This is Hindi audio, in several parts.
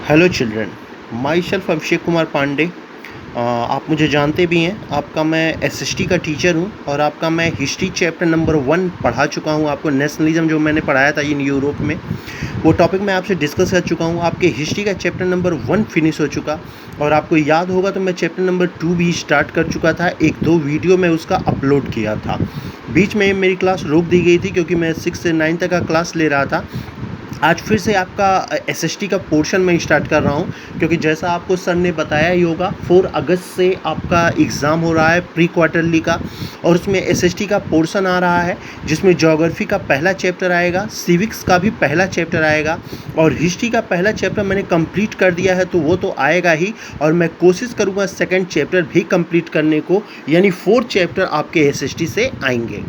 Hello children, my self Abhishek Kumar Pandey. आप मुझे जानते भी हैं। आपका मैं एसएसटी का टीचर हूं और आपका मैं हिस्ट्री चैप्टर नंबर 1 पढ़ा चुका हूं। आपको नेशनलिज्म जो मैंने पढ़ाया था इन यूरोप में, वो टॉपिक मैं आपसे डिस्कस कर चुका हूं। आपके हिस्ट्री का चैप्टर नंबर 1 फिनिश हो चुका और आपको याद होगा तो मैं चैप्टर नंबर 2 भी स्टार्ट कर चुका था। 1-2 वीडियो मैं उसका अपलोड किया था। बीच में मेरी क्लास रोक दी गई थी क्योंकि मैं 6 से 9 तक का क्लास ले रहा था। आज फिर से आपका एसएसटी का पोर्शन मैं स्टार्ट कर रहा हूं क्योंकि जैसा आपको सर ने बताया ही होगा 4 अगस्त से आपका एग्ज़ाम हो रहा है प्री क्वार्टरली का, और उसमें एसएसटी का पोर्शन आ रहा है जिसमें ज्योग्राफी का पहला चैप्टर आएगा, सिविक्स का भी पहला चैप्टर आएगा और हिस्ट्री का पहला चैप्टर मैंने कंप्लीट कर दिया है तो वो तो आएगा ही, और मैं कोशिश करूँगा सेकेंड चैप्टर भी कंप्लीट करने को, यानी 4 चैप्टर आपके एसएसटी से आएंगे।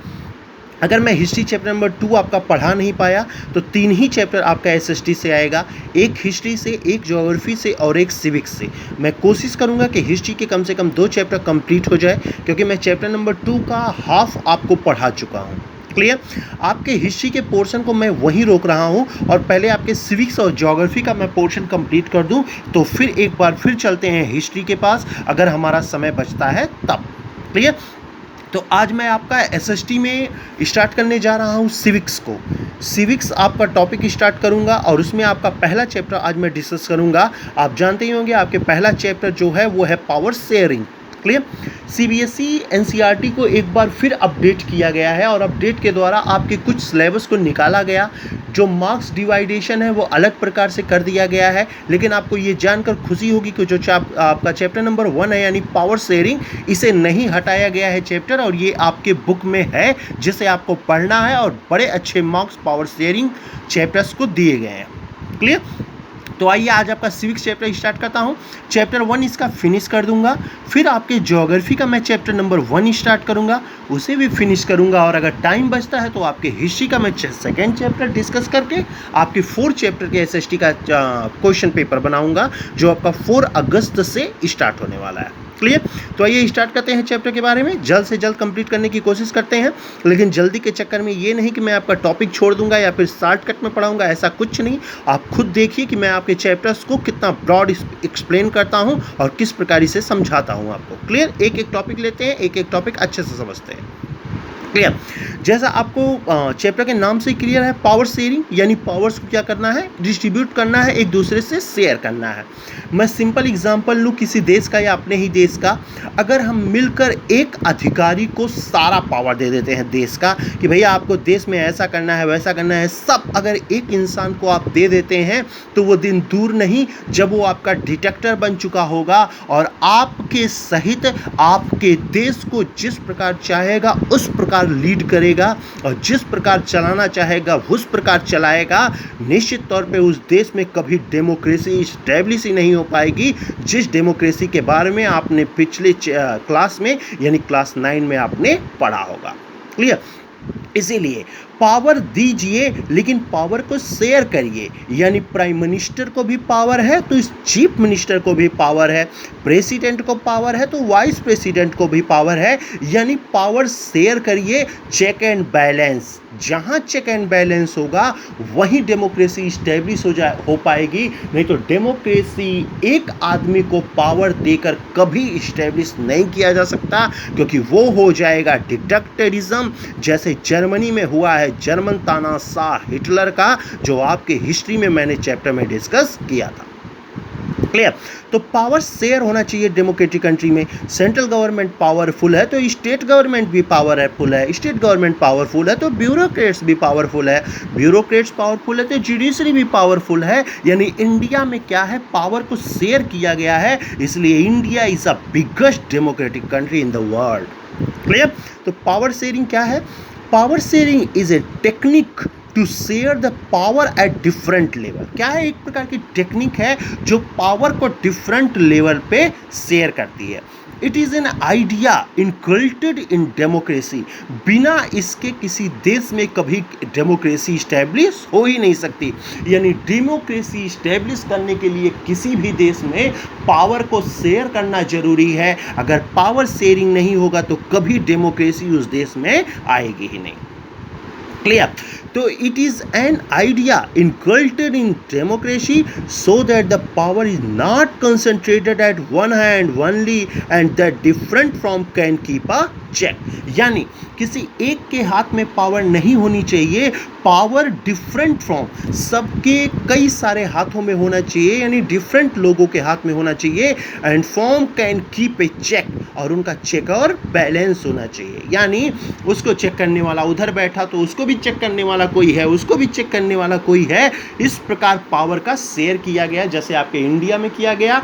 अगर मैं हिस्ट्री चैप्टर नंबर 2 आपका पढ़ा नहीं पाया तो 3 ही चैप्टर आपका एसएसटी से आएगा, एक हिस्ट्री से, एक ज्योग्राफी से और एक सिविक्स से। मैं कोशिश करूंगा कि हिस्ट्री के कम से कम 2 चैप्टर कंप्लीट हो जाए क्योंकि मैं चैप्टर नंबर 2 का हाफ आपको पढ़ा चुका हूं। क्लियर? आपके हिस्ट्री के पोर्शन को मैं वहीं रोक रहा हूं और पहले आपके सिविक्स और ज्योग्राफी का मैं पोर्शन कंप्लीट कर दूं तो फिर एक बार फिर चलते हैं हिस्ट्री के पास, अगर हमारा समय बचता है तब। क्लियर? तो आज मैं आपका एसएसटी में स्टार्ट करने जा रहा हूँ सिविक्स को। सिविक्स आपका टॉपिक स्टार्ट करूँगा और उसमें आपका पहला चैप्टर आज मैं डिस्कस करूँगा। आप जानते ही होंगे आपके पहला चैप्टर जो है वो है power sharing. Clear? CBSE NCERT को एक बार फिर अपडेट किया गया है और अपडेट के द्वारा आपके कुछ सिलेबस को निकाला गया। जो मार्क्स डिवाइडेशन है वो अलग प्रकार से कर दिया गया है, लेकिन आपको ये जानकर खुशी होगी कि जो आपका चैप्टर नंबर 1 है यानी पावर शेयरिंग, इसे नहीं हटाया गया है चैप्टर, और ये आपके बुक में है जिसे आपको पढ़ना है और बड़े अच्छे मार्क्स पावर शेयरिंग चैप्टर्स को दिए गए हैं। क्लियर? तो आइए आज आपका सिविक्स चैप्टर स्टार्ट करता हूं। चैप्टर 1 इसका फिनिश कर दूंगा, फिर आपके ज्योग्राफी का मैं चैप्टर नंबर 1 स्टार्ट करूंगा, उसे भी फिनिश करूंगा, और अगर टाइम बचता है तो आपके हिस्ट्री का मैं सेकेंड चैप्टर डिस्कस करके आपके 4 चैप्टर के एसएसटी का क्वेश्चन पेपर बनाऊंगा जो आपका 4 अगस्त से स्टार्ट होने वाला है। क्लियर? तो आइए स्टार्ट करते हैं चैप्टर के बारे में, जल्द से जल्द कंप्लीट करने की कोशिश करते हैं, लेकिन जल्दी के चक्कर में ये नहीं कि मैं आपका टॉपिक छोड़ दूंगा या फिर शॉर्टकट में पढ़ाऊंगा, ऐसा कुछ नहीं। आप खुद देखिए कि मैं आपके चैप्टर्स को कितना ब्रॉड एक्सप्लेन करता हूं और किस प्रकार से समझाता हूं आपको। क्लियर? एक एक टॉपिक लेते हैं, एक एक टॉपिक अच्छे से समझते हैं। क्लियर? जैसा आपको चैप्टर के नाम से क्लियर है, पावर शेयरिंग यानी पावर्स को क्या करना है, डिस्ट्रीब्यूट करना है, एक दूसरे से शेयर करना है। मैं सिंपल एग्जांपल लूँ किसी देश का या अपने ही देश का। अगर हम मिलकर एक अधिकारी को सारा पावर दे देते हैं देश का कि भैया आपको देश में ऐसा करना है वैसा करना है, सब अगर एक इंसान को आप दे देते हैं तो वो दिन दूर नहीं जब वो आपका डिटेक्टर बन चुका होगा और आपके सहित आपके देश को जिस प्रकार चाहेगा उस प्रकार लीड करेगा और जिस प्रकार चलाना चाहेगा उस प्रकार चलाएगा। निश्चित तौर पे उस देश में कभी डेमोक्रेसी स्टैब्लिश ही नहीं हो पाएगी, जिस डेमोक्रेसी के बारे में आपने पिछले क्लास में यानी क्लास 9 में आपने पढ़ा होगा। क्लियर? इसीलिए पावर दीजिए लेकिन पावर को शेयर करिए, यानी प्राइम मिनिस्टर को भी पावर है तो इस चीफ मिनिस्टर को भी पावर है, प्रेसिडेंट को पावर है तो वाइस प्रेसिडेंट को भी पावर है, यानी पावर शेयर करिए। चेक एंड बैलेंस, जहां चेक एंड बैलेंस होगा वहीं डेमोक्रेसी स्टैब्लिश हो पाएगी, नहीं तो डेमोक्रेसी एक आदमी को पावर देकर कभी स्टैब्लिश नहीं किया जा सकता, क्योंकि वो हो जाएगा डिक्टेटरिज्म, जैसे जर्मनी में हुआ है जर्मन तानाशाह हिटलर का, जो आपके हिस्ट्री में मैंने चैप्टर में डिस्कस किया था। क्लियर? तो पावर शेयर होना चाहिए डेमोक्रेटिक कंट्री में। सेंट्रल गवर्नमेंट पावरफुल है तो स्टेट गवर्नमेंट भी पावरफुल है, स्टेट गवर्नमेंट पावरफुल है तो ब्यूरोक्रेट्स भी पावरफुल है, ब्यूरोक्रेट्स पावरफुल है तो जुडिशरी भी पावरफुल है। यानी इंडिया में क्या है, पावर को शेयर किया गया है, इसलिए India is a biggest democratic country in the world. Clear? तो पावर शेयरिंग क्या है? Power sharing is a technique to share the power at different level. क्या है? एक प्रकार की टेक्निक है जो पावर को डिफरेंट लेवल पे शेयर करती है। It is an idea inculcated in democracy. बिना इसके किसी देश में कभी डेमोक्रेसी स्टैब्लिश हो ही नहीं सकती। यानी डेमोक्रेसी स्टैब्लिश करने के लिए किसी भी देश में पावर को शेयर करना जरूरी है। अगर पावर शेयरिंग नहीं होगा तो कभी डेमोक्रेसी उस देश में आएगी ही नहीं। क्लियर? तो it is an idea inculcated in democracy so that the power is not concentrated at one hand only and that different from can keep a check. यानी किसी एक के हाथ में पावर नहीं होनी चाहिए, पावर डिफरेंट फ्रॉम सबके कई सारे हाथों में होना चाहिए, यानी डिफरेंट लोगों के हाथ में होना चाहिए। And form can keep a check, और उनका चेक और बैलेंस होना चाहिए, यानी उसको चेक करने वाला उधर बैठा तो उसको भी चेक करने वाला कोई है, उसको भी चेक करने वाला कोई है। इस प्रकार पावर का शेयर किया गया, जैसे आपके इंडिया में किया गया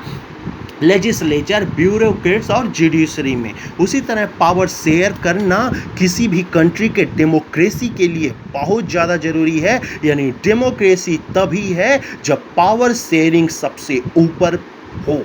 लेजिस्लेचर, ब्यूरोक्रेट्स और जुडिशरी में। उसी तरह पावर शेयर करना किसी भी कंट्री के डेमोक्रेसी के लिए बहुत ज़्यादा ज़रूरी है, यानी डेमोक्रेसी तभी है जब पावर शेयरिंग सबसे ऊपर हो।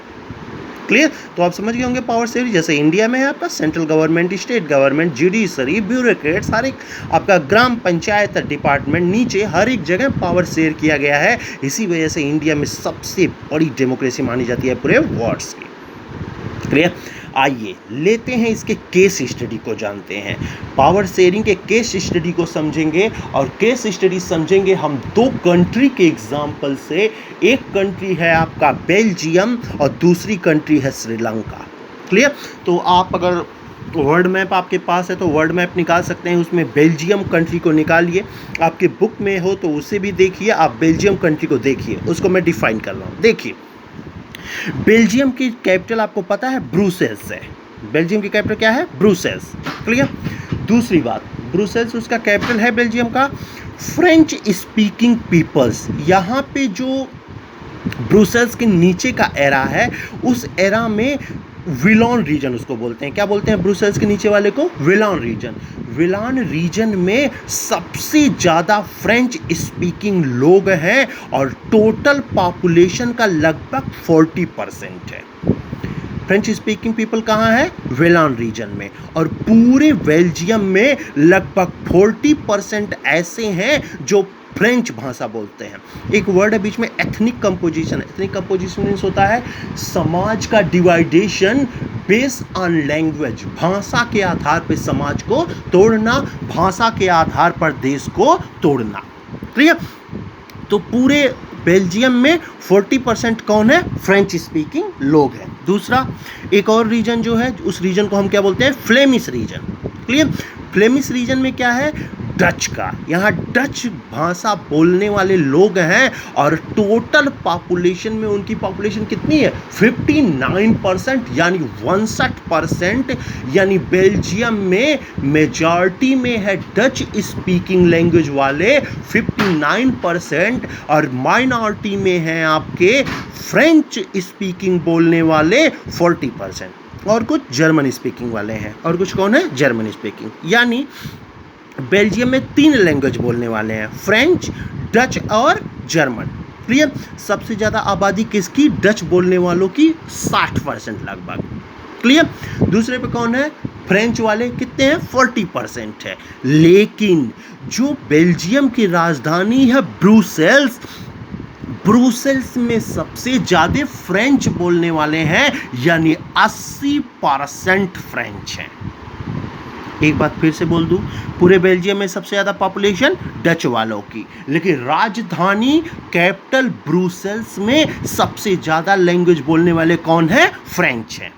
क्लियर? तो आप समझ गए होंगे पावर शेयरिंग। जैसे इंडिया में है आपका central government, state government, judiciary, bureaucrats, हर एक आपका ग्राम पंचायत डिपार्टमेंट, नीचे हर एक जगह पावर शेयर किया गया है। इसी वजह से इंडिया में सबसे बड़ी डेमोक्रेसी मानी जाती है पूरे वर्ल्ड की। क्लियर? आइए लेते हैं इसके केस स्टडी को, जानते हैं पावर शेयरिंग के केस स्टडी को समझेंगे। और केस स्टडी समझेंगे हम दो कंट्री के एग्जाम्पल से। एक कंट्री है आपका बेल्जियम और दूसरी कंट्री है श्रीलंका। क्लियर? तो आप अगर वर्ल्ड मैप आपके पास है तो वर्ल्ड मैप निकाल सकते हैं, उसमें बेल्जियम कंट्री को निकालिए। आपके बुक में हो तो उसे भी देखिए, आप बेल्जियम कंट्री को देखिए, उसको मैं डिफाइन कर रहा हूँ। देखिए बेल्जियम की कैपिटल आपको पता है ब्रुसेल्स है। बेल्जियम की कैपिटल क्या है? ब्रुसेल्स। क्लियर? दूसरी बात, ब्रुसेल्स उसका कैपिटल है बेल्जियम का। फ्रेंच स्पीकिंग पीपल्स, यहाँ पे जो ब्रुसेल्स के नीचे का एरा है, उस एरा में विलोन रीजन उसको बोलते हैं। क्या बोलते हैं ब्रुसेल्स के नीचे वाले को? विलोन रीजन। विलोन रीजन में सबसे ज़्यादा फ्रेंच स्पीकिंग लोग हैं और टोटल पॉपुलेशन का लगभग 40% है। फ्रेंच स्पीकिंग पीपल कहाँ है? विलोन रीजन में। और पूरे बेल्जियम में लगभग 40% ऐसे हैं जो फ्रेंच भाषा बोलते हैं। एक वर्ड है बीच में ethnic composition. Ethnic composition means होता है समाज का डिवाइडेशन बेस्ड ऑन लैंग्वेज, भाषा के आधार पर समाज को तोड़ना, भाषा के आधार पर देश को तोड़ना। क्लियर? तो पूरे बेल्जियम में 40% कौन है? फ्रेंच स्पीकिंग लोग हैं। दूसरा एक और रीजन जो है, उस रीजन को हम क्या बोलते हैं? Flemish region. Clear? Flemish region में क्या है? डच का। यहाँ डच भाषा बोलने वाले लोग हैं और टोटल पॉपुलेशन में उनकी पॉपुलेशन कितनी है? 59%, यानी 61%। यानी बेल्जियम में मेजॉरिटी में है डच स्पीकिंग लैंग्वेज वाले 59%, और माइनॉरिटी में है आपके फ्रेंच स्पीकिंग बोलने वाले 40%। और कुछ जर्मन स्पीकिंग वाले हैं, और कुछ कौन है? German speaking. यानी बेल्जियम में 3 लैंग्वेज बोलने वाले हैं, फ्रेंच, डच और जर्मन। क्लियर? सबसे ज़्यादा आबादी किसकी? डच बोलने वालों की 60% लगभग। क्लियर? दूसरे पे कौन है? फ्रेंच वाले कितने हैं? 40% है। लेकिन जो बेल्जियम की राजधानी है ब्रुसेल्स, ब्रुसेल्स में सबसे ज़्यादा फ्रेंच बोलने वाले हैं, यानी 80% फ्रेंच हैं। एक बात फिर से बोल दूं, पूरे बेल्जियम में सबसे ज़्यादा पॉपुलेशन डच वालों की, लेकिन राजधानी कैपिटल ब्रुसेल्स में सबसे ज़्यादा लैंग्वेज बोलने वाले कौन है? फ्रेंच हैं।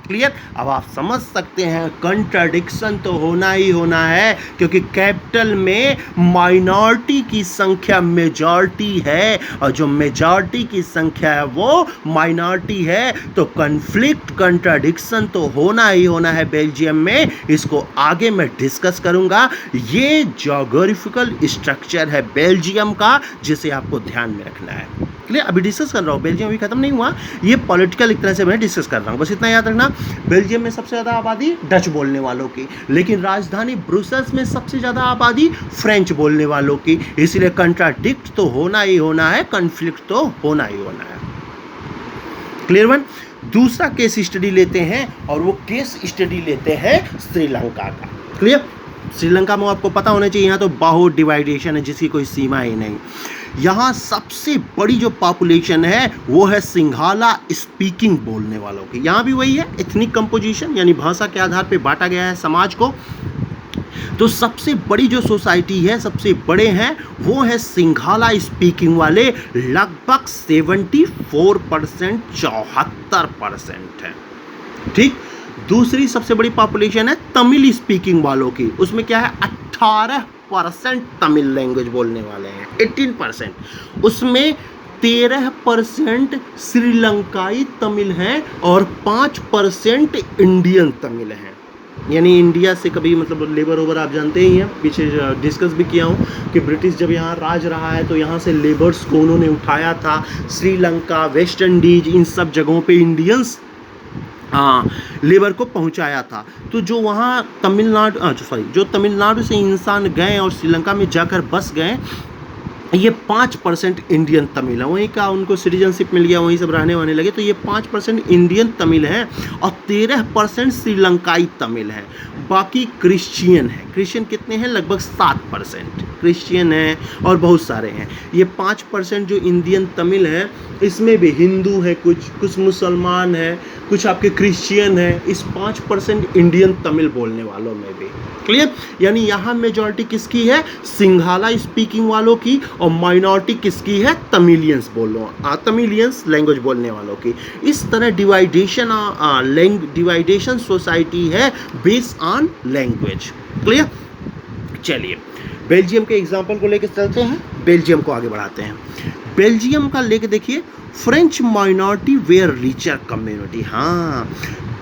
क्लियर? अब आप समझ सकते हैं कंट्राडिक्शन तो होना ही होना है, क्योंकि कैपिटल में माइनॉरिटी की संख्या मेजॉरिटी है और जो मेजॉरिटी की संख्या है वो माइनॉरिटी है, तो कन्फ्लिक्ट, कंट्राडिक्शन तो होना ही होना है बेल्जियम में। इसको आगे मैं डिस्कस करूंगा। ये ज्योग्राफिकल स्ट्रक्चर है बेल्जियम का, जिसे आपको ध्यान में रखना है। क्लियर? अभी डिस्कस कर रहा हूँ, बेल्जियम अभी खत्म नहीं हुआ, ये पॉलिटिकल एक तरह से मैं डिस्कस कर रहा हूँ, बस इतना याद रखना। बेल्जियम में सबसे ज़्यादा आबादी डच बोलने वालों की, लेकिन राजधानी ब्रुसेल्स में सबसे ज़्यादा आबादी फ्रेंच बोलने वालों की। इसलिए कंट्राडिक्ट तो होना ही होना है, कन्फ्लिक्ट तो होना ही होना है। Clear one? दूसरा केस स्टडी लेते हैं, और वो केस स्टडी लेते हैं श्रीलंका का। क्लियर? श्रीलंका में आपको पता होना चाहिए, यहाँ तो बहुत डिवाइडेशन है जिसकी कोई सीमा ही नहीं। यहाँ सबसे बड़ी जो पॉपुलेशन है वो है सिंघाला स्पीकिंग बोलने वालों की। यहाँ भी वही है, एथनिक कंपोजिशन, यानी भाषा के आधार पे बांटा गया है समाज को। तो सबसे बड़ी जो सोसाइटी है, सबसे बड़े हैं वो है सिंघाला स्पीकिंग वाले, लगभग 74%, 74% है। ठीक। दूसरी सबसे बड़ी पॉपुलेशन है तमिल स्पीकिंग वालों की, उसमें क्या है 18% तमिल लैंग्वेज बोलने वाले हैं, 18%। उसमें 13% श्रीलंकाई तमिल हैं और 5% इंडियन तमिल हैं। यानी इंडिया से कभी मतलब लेबर ओवर आप जानते ही हैं, पीछे डिस्कस भी किया हूँ कि ब्रिटिश जब यहाँ राज रहा है तो यहाँ से लेबर्स को उन्होंने उठाया था, श्रीलंका, वेस्ट इंडीज, इन सब जगहों पे इंडियंस लेबर को पहुंचाया था। तो जो वहाँ जो तमिलनाडु से इंसान गए और श्रीलंका में जाकर बस गए, ये 5% इंडियन तमिल है, वहीं का उनको सिटीजनशिप मिल गया, वहीं सब रहने वाने लगे, तो ये 5% इंडियन तमिल हैं और 13% श्रीलंकाई तमिल हैं। बाकी क्रिश्चियन है। क्रिश्चियन कितने हैं? लगभग 7% क्रिश्चियन हैं और बहुत सारे हैं। ये 5% जो इंडियन तमिल है, इसमें भी हिंदू है, कुछ मुसलमान है, कुछ आपके क्रिश्चियन है, इस 5% इंडियन तमिल बोलने वालों में भी। क्लियर? यानी यहाँ मेजॉरिटी किसकी है? सिंघाला स्पीकिंग वालों की, और माइनॉरिटी किसकी है? तमिलियंस तमिलियंस लैंग्वेज बोलने वालों की। इस तरह डिवाइडेशन सोसाइटी है बेस्ड ऑन लैंग्वेज। क्लियर? चलिए बेल्जियम के एग्जाम्पल को लेकर चलते हैं, बेल्जियम को आगे बढ़ाते हैं। बेल्जियम का लेके देखिए, French minority were richer community. हाँ,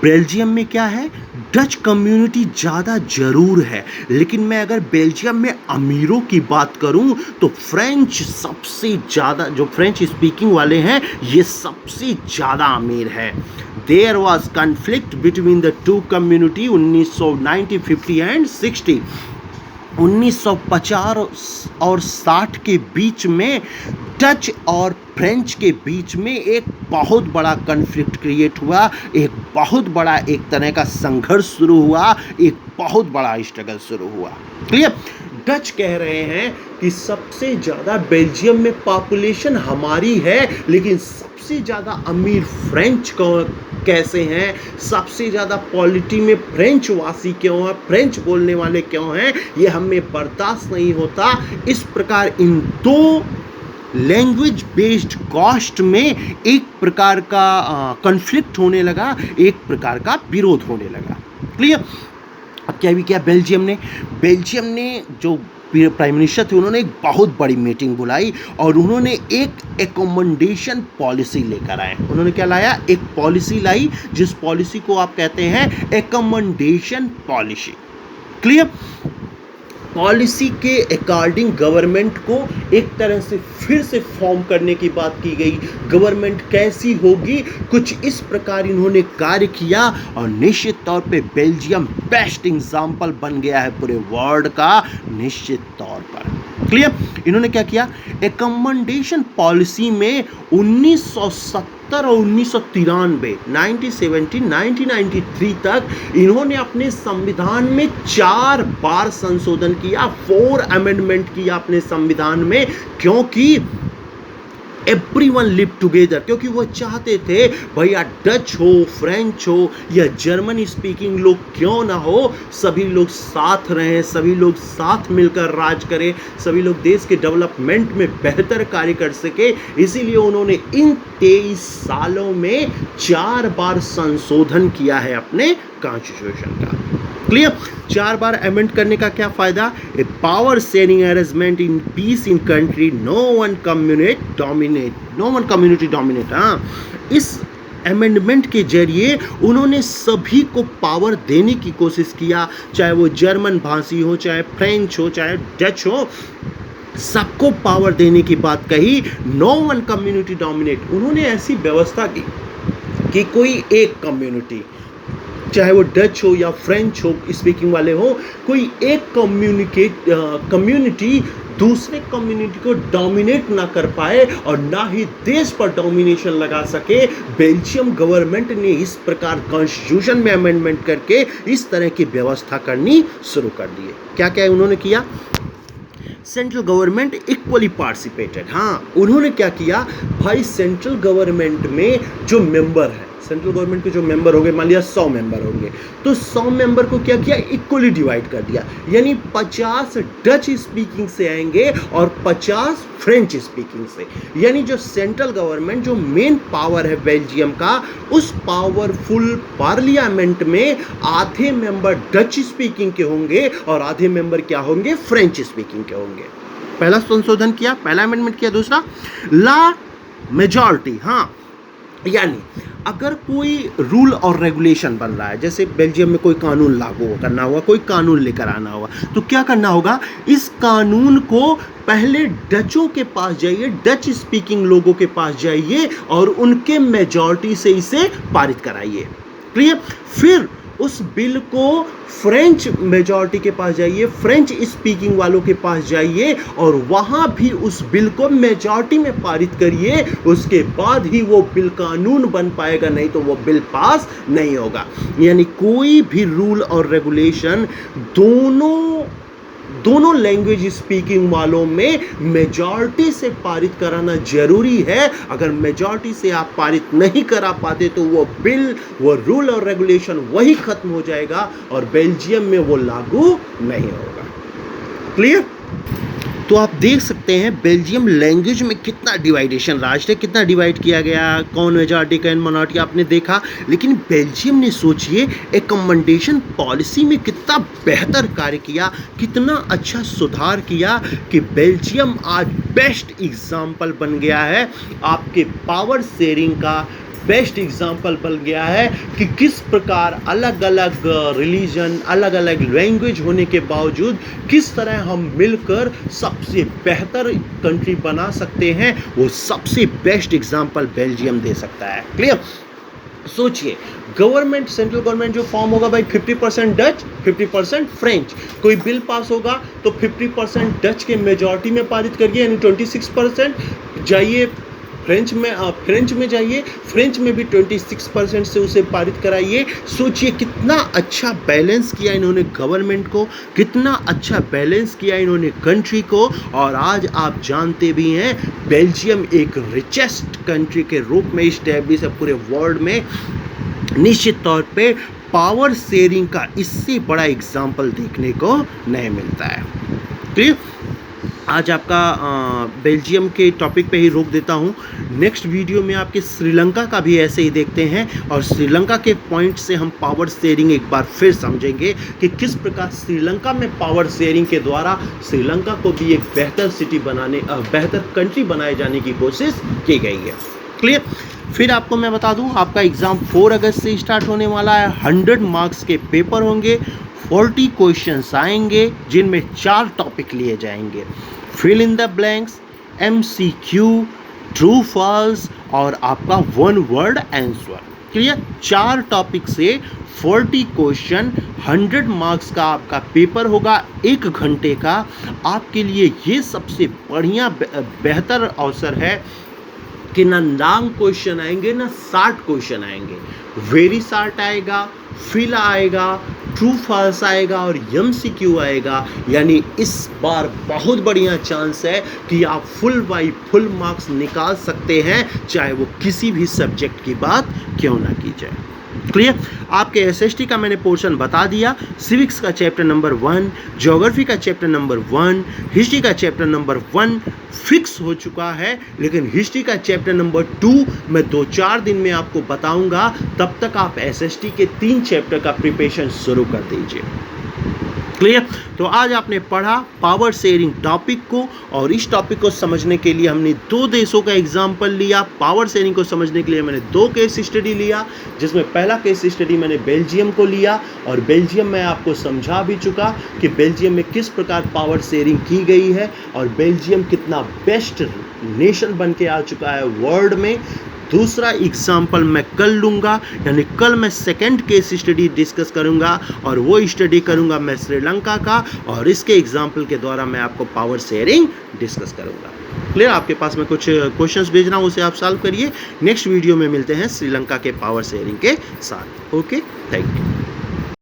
बेल्जियम में क्या है? डच कम्युनिटी ज़्यादा जरूर है, लेकिन मैं अगर बेल्जियम में अमीरों की बात करूं तो फ्रेंच सबसे ज़्यादा, जो फ्रेंच स्पीकिंग वाले हैं ये सबसे ज़्यादा अमीर है। There was conflict between the two community 1990, 50 and 60। 1950 और 60 के बीच में डच और फ्रेंच के बीच में एक बहुत बड़ा कन्फ्लिक्ट क्रिएट हुआ, एक बहुत बड़ा एक तरह का संघर्ष शुरू हुआ, एक बहुत बड़ा स्ट्रगल शुरू हुआ। क्लियर? डच कह रहे हैं कि सबसे ज़्यादा बेल्जियम में पॉपुलेशन हमारी है, लेकिन सबसे ज़्यादा अमीर फ्रेंच को कैसे हैं, सबसे ज़्यादा पॉलिटी में फ्रेंच वासी क्यों हैं, फ्रेंच बोलने वाले क्यों हैं, ये हमें बर्दाश्त नहीं होता। इस प्रकार इन दो लैंग्वेज बेस्ड कास्ट में एक प्रकार का कॉन्फ्लिक्ट होने लगा, एक प्रकार का विरोध होने लगा। क्लियर? अब क्या भी किया बेल्जियम ने जो प्राइम मिनिस्टर थे, उन्होंने एक बहुत बड़ी मीटिंग बुलाई और उन्होंने एक एकोमोडेशन पॉलिसी लेकर आए। उन्होंने क्या लाया? एक पॉलिसी लाई, जिस पॉलिसी को आप कहते हैं एकोमोडेशन पॉलिसी। क्लियर? पॉलिसी के अकॉर्डिंग गवर्नमेंट को एक तरह से फिर से फॉर्म करने की बात की गई। गवर्नमेंट कैसी होगी, कुछ इस प्रकार इन्होंने कार्य किया और निश्चित तौर पे बेल्जियम बेस्ट एग्जाम्पल बन गया है पूरे वर्ल्ड का, निश्चित तौर पर। क्लियर? इन्होंने क्या किया? एकोमोडेशन पॉलिसी में 1970 और 1993, 1970, 1993 तक इन्होंने अपने संविधान में 4 बार संशोधन किया, 4 अमेंडमेंट किया अपने संविधान में, क्योंकि एवरीवन लिव टुगेदर, क्योंकि वो चाहते थे भैया डच हो, फ्रेंच हो या जर्मन स्पीकिंग लोग क्यों ना हो, सभी लोग साथ रहें, सभी लोग साथ मिलकर राज करें, सभी लोग देश के डेवलपमेंट में बेहतर कार्य कर सके। इसीलिए उन्होंने इन 23 सालों में 4 बार संशोधन किया है अपने कॉन्स्टिट्यूशन का। क्लियर? 4 बार अमेंड करने का क्या फायदा? A power sharing arrangement in peace in country, no one community dominate. हाँ, इस अमेंडमेंट के जरिए उन्होंने सभी को पावर देने की कोशिश किया, चाहे वो जर्मन भाषी हो, चाहे फ्रेंच हो, चाहे डच हो, सबको पावर देने की बात कही। No one community dominate. उन्होंने ऐसी व्यवस्था की कि कोई एक कम्युनिटी, चाहे वो डच हो या फ्रेंच हो स्पीकिंग वाले हो, कोई एक कम्युनिटी दूसरे कम्युनिटी को डोमिनेट ना कर पाए और ना ही देश पर डोमिनेशन लगा सके। बेल्जियम गवर्नमेंट ने इस प्रकार कॉन्स्टिट्यूशन में अमेंडमेंट करके इस तरह की व्यवस्था करनी शुरू कर दी है। क्या क्या उन्होंने किया? Central government equally participated. हाँ, उन्होंने क्या किया भाई, सेंट्रल गवर्नमेंट में जो मेंबर है, सेंट्रल गवर्नमेंट के जो मेंबर होंगे, मान लिया 100 मेंबर होंगे, तो 100 मेंबर को क्या किया, इक्वली डिवाइड कर दिया, यानी 50 डच स्पीकिंग से आएंगे और 50 फ्रेंच स्पीकिंग से। यानी जो सेंट्रल गवर्नमेंट, जो मेन पावर है बेल्जियम का, उस पावरफुल पार्लियामेंट में आधे मेंबर डच स्पीकिंग के होंगे और आधे मेंबर क्या होंगे, फ्रेंच स्पीकिंग के होंगे। पहला संशोधन किया, पहला अमेंडमेंट किया। दूसरा, ला मेजॉरिटी, हाँ, यानी अगर कोई रूल और रेगुलेशन बन रहा है, जैसे बेल्जियम में कोई कानून लागू करना होगा, कोई कानून लेकर आना होगा, तो क्या करना होगा, इस कानून को पहले डचों के पास जाइए, डच स्पीकिंग लोगों के पास जाइए और उनके मेजॉरिटी से इसे पारित कराइए। क्लियर? फिर उस बिल को फ्रेंच मेजॉरिटी के पास जाइए, फ्रेंच स्पीकिंग वालों के पास जाइए और वहां भी उस बिल को मेजॉरिटी में पारित करिए। उसके बाद ही वो बिल कानून बन पाएगा, नहीं तो वो बिल पास नहीं होगा। यानी कोई भी रूल और रेगुलेशन दोनों लैंग्वेज स्पीकिंग वालों में मेजॉरिटी से पारित कराना जरूरी है। अगर मेजॉरिटी से आप पारित नहीं करा पाते तो वो बिल, वो रूल और रेगुलेशन वही खत्म हो जाएगा और बेल्जियम में वो लागू नहीं होगा। क्लियर? तो आप देख सकते हैं बेल्जियम लैंग्वेज में कितना डिवाइडेशन, राष्ट्र कितना डिवाइड किया गया, कौन मेजॉरिटी कौन माइनॉरिटी आपने देखा। लेकिन बेल्जियम ने सोचिए एकमेंडेशन पॉलिसी में कितना बेहतर कार्य किया, कितना अच्छा सुधार किया कि बेल्जियम आज बेस्ट एग्जाम्पल बन गया है, आपके पावर शेयरिंग का बेस्ट एग्जाम्पल बन गया है कि किस प्रकार अलग अलग रिलीजन, अलग अलग लैंग्वेज होने के बावजूद किस तरह हम मिलकर सबसे बेहतर कंट्री बना सकते हैं। वो सबसे बेस्ट एग्जाम्पल बेल्जियम दे सकता है। क्लियर? सोचिए, गवर्नमेंट, सेंट्रल गवर्नमेंट जो फॉर्म होगा भाई, 50% डच, 50% फ्रेंच। कोई बिल पास होगा तो 50% डच के मेजॉरिटी में पारित करिए, यानी 26%। जाइए फ्रेंच में जाइए, फ्रेंच में भी 26% से उसे पारित कराइए। सोचिए कितना अच्छा बैलेंस किया इन्होंने गवर्नमेंट को, कितना अच्छा बैलेंस किया इन्होंने कंट्री को। और आज आप जानते भी हैं बेल्जियम एक रिचेस्ट कंट्री के रूप में इस्टेब्लिश है पूरे वर्ल्ड में। निश्चित तौर पे पावर शेयरिंग का इससे बड़ा एग्जाम्पल देखने को नहीं मिलता है। ठीक, आज आपका बेल्जियम के टॉपिक पे ही रोक देता हूँ। नेक्स्ट वीडियो में आपके श्रीलंका का भी ऐसे ही देखते हैं और श्रीलंका के पॉइंट से हम पावर शेयरिंग एक बार फिर समझेंगे कि किस प्रकार श्रीलंका में पावर शेयरिंग के द्वारा श्रीलंका को भी एक बेहतर सिटी बनाने, बेहतर कंट्री बनाए जाने की कोशिश की गई है। क्लियर? फिर आपको मैं बता दूं, आपका एग्ज़ाम 4 अगस्त से स्टार्ट होने वाला है। 100 मार्क्स के पेपर होंगे, 40 क्वेश्चंस आएंगे जिनमें 4 टॉपिक लिए जाएंगे, fill in the blanks, MCQ, true false और आपका 1 वर्ड आंसर। क्लियर? 4 टॉपिक से 40 क्वेश्चन, 100 मार्क्स का आपका पेपर होगा, 1 घंटे का। आपके लिए ये सबसे बढ़िया बेहतर अवसर है कि ना लॉन्ग क्वेश्चन आएंगे ना शॉर्ट क्वेश्चन आएंगे, वेरी शॉर्ट आएगा, फिल आएगा, ट्रू फॉल्स आएगा और MCQ आएगा। यानी इस बार बहुत बढ़िया चांस है कि आप फुल बाई फुल मार्क्स निकाल सकते हैं, चाहे वो किसी भी सब्जेक्ट की बात क्यों ना की जाए। क्लियर? आपके SST का मैंने पोर्शन बता दिया। सिविक्स का चैप्टर नंबर 1, ज्योग्राफी का चैप्टर नंबर 1, हिस्ट्री का चैप्टर नंबर 1 फिक्स हो चुका है, लेकिन हिस्ट्री का चैप्टर नंबर 2 मैं 2-4 दिन में आपको बताऊंगा। तब तक आप SST के 3 चैप्टर का प्रिपरेशन शुरू कर दीजिए। क्लियर? तो आज आपने पढ़ा पावर शेयरिंग टॉपिक को, और इस टॉपिक को समझने के लिए हमने 2 देशों का एग्जाम्पल लिया। पावर शेयरिंग को समझने के लिए मैंने 2 केस स्टडी लिया, जिसमें पहला केस स्टडी मैंने बेल्जियम को लिया और बेल्जियम में आपको समझा भी चुका कि बेल्जियम में किस प्रकार पावर शेयरिंग की गई है और बेल्जियम कितना बेस्ट नेशन बन के आ चुका है वर्ल्ड में। दूसरा एग्जाम्पल मैं कल लूँगा, यानी कल मैं सेकंड केस स्टडी डिस्कस करूँगा और वो स्टडी करूँगा मैं श्रीलंका का, और इसके एग्जाम्पल के द्वारा मैं आपको पावर शेयरिंग डिस्कस करूँगा। क्लियर? आपके पास में कुछ क्वेश्चंस भेज रहा हूँ, उसे आप सॉल्व करिए। नेक्स्ट वीडियो में मिलते हैं श्रीलंका के पावर शेयरिंग के साथ। Okay, thank you.